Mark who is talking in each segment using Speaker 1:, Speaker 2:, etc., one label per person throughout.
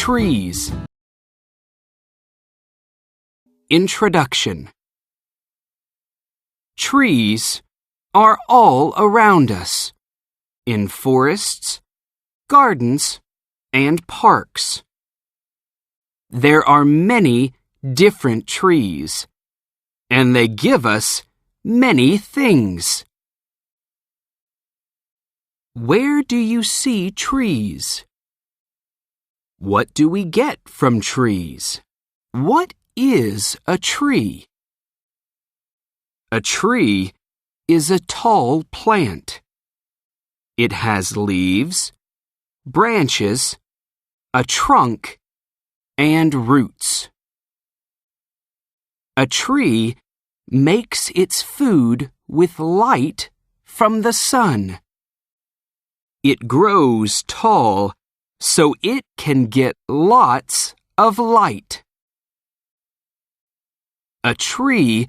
Speaker 1: Trees. Introduction. Trees are all around us, in forests, gardens, and parks. There are many different trees, and they give us many things. Where do you see trees? What do we get from trees? What is a tree? A tree is a tall plant. It has leaves, branches, a trunk, and roots. A tree makes its food with light from the sun. It grows tall so it can get lots of light. A tree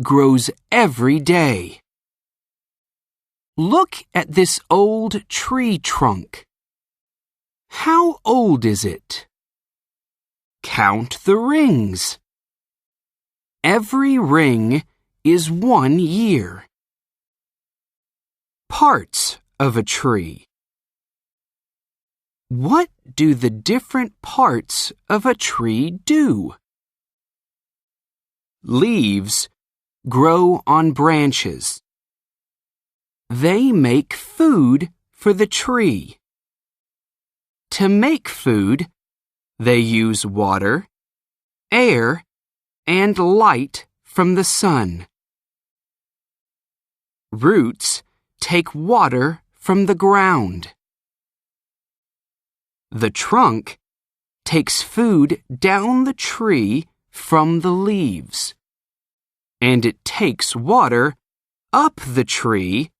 Speaker 1: grows every day. Look at this old tree trunk. How old is it? Count the rings. Every ring is 1 year. Parts of a tree. What do the different parts of a tree do? Leaves grow on branches. They make food for the tree. To make food, they use water, air, and light from the sun. Roots take water from the ground. The trunk takes food down the tree from the leaves, and it takes water up the tree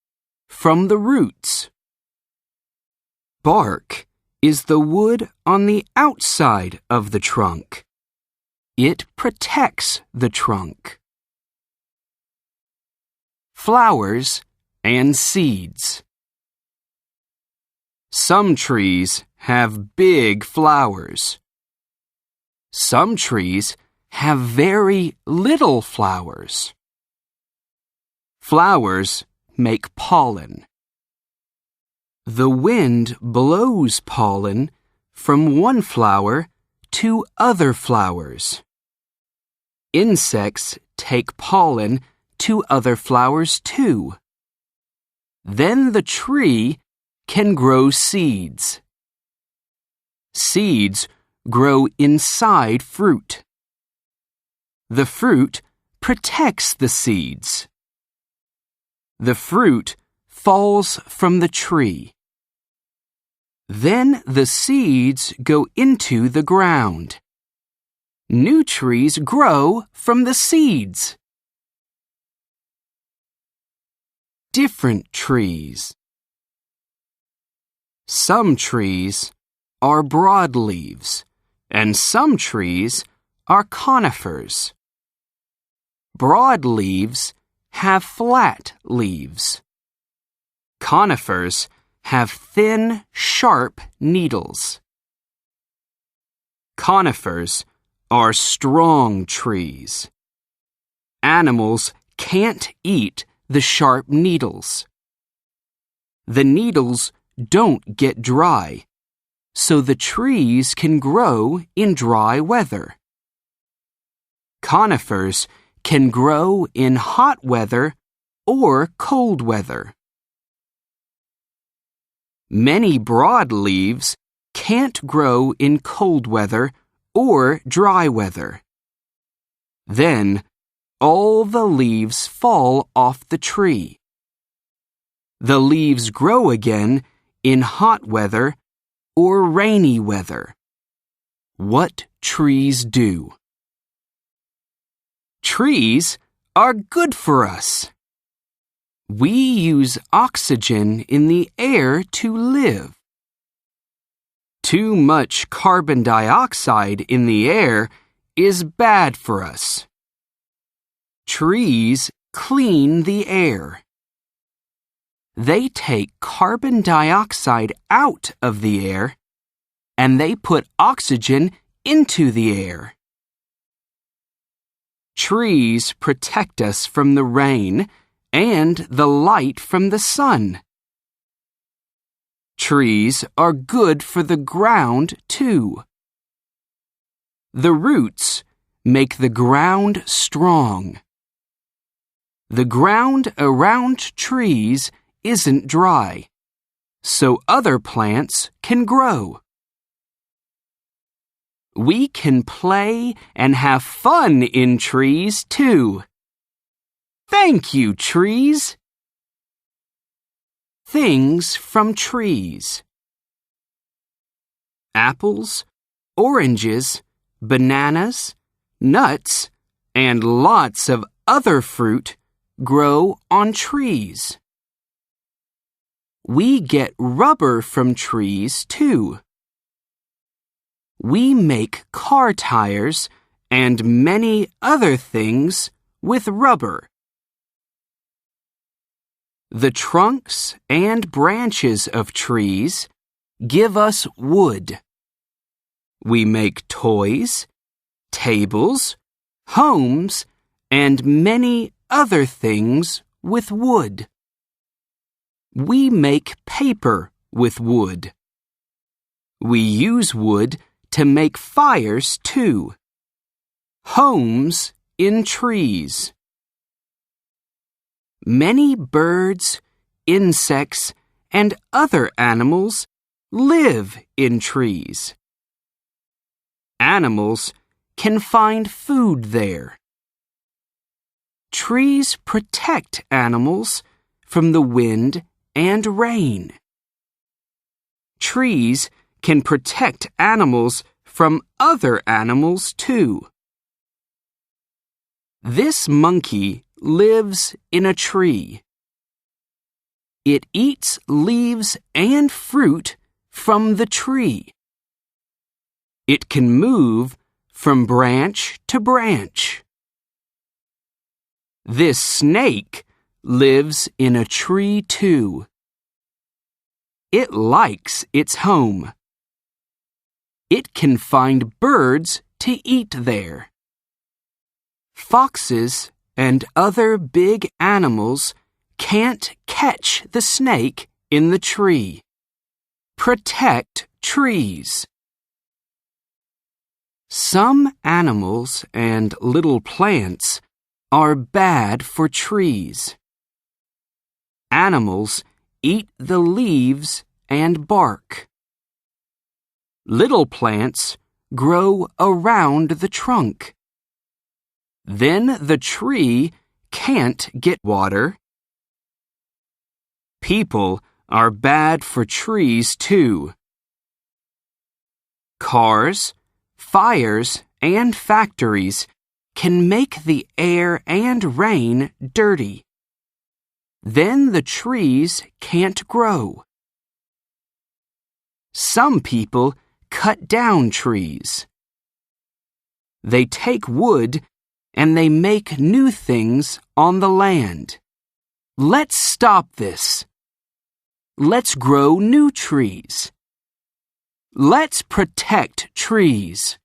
Speaker 1: from the roots. Bark is the wood on the outside of the trunk. It protects the trunk. Flowers and seeds. Some trees have big flowers. Some trees have very little flowers. Flowers make pollen. The wind blows pollen from one flower to other flowers. Insects take pollen to other flowers too. Then the tree can grow seeds. Seeds grow inside fruit. The fruit protects the seeds. The fruit falls from the tree. Then the seeds go into the ground. New trees grow from the seeds. Different trees. Some trees are broadleaves, and some trees are conifers. Broadleaves have flat leaves. Conifers have thin, sharp needles. Conifers are strong trees. Animals can't eat the sharp needles. The needles don't get dry, so the trees can grow in dry weather. Conifers can grow in hot weather or cold weather. Many broadleaves can't grow in cold weather or dry weather. Then, all the leaves fall off the tree. The leaves grow again in hot weather or rainy weather. What trees do? Trees are good for us. We use oxygen in the air to live. Too much carbon dioxide in the air is bad for us. Trees clean the air. They take carbon dioxide out of the air and they put oxygen into the air. Trees protect us from the rain and the light from the sun. Trees are good for the ground, too. The roots make the ground strong. The ground around trees isn't dry, so other plants can grow. We can play and have fun in trees, too. Thank you, trees. Things from trees. Apples, oranges, bananas, nuts, and lots of other fruit grow on trees. We get rubber from trees, too. We make car tires and many other things with rubber. The trunks and branches of trees give us wood. We make toys, tables, homes, and many other things with wood. We make paper with wood. We use wood to make fires, too. Homes in trees. Many birds, insects, and other animals live in trees. Animals can find food there. Trees protect animals from the wind and rain. Trees can protect animals from other animals, too. This monkey lives in a tree. It eats leaves and fruit from the tree. It can move from branch to branch. This snake lives in a tree, too. It likes its home. It can find birds to eat there. Foxes and other big animals can't catch the snake in the tree. Protect trees. Some animals and little plants are bad for trees. Animals eat the leaves and bark. Little plants grow around the trunk. Then the tree can't get water. People are bad for trees, too. Cars, fires, and factories can make the air and rain dirty. Then the trees can't grow. Some people cut down trees. They take wood and they make new things on the land. Let's stop this. Let's grow new trees. Let's protect trees.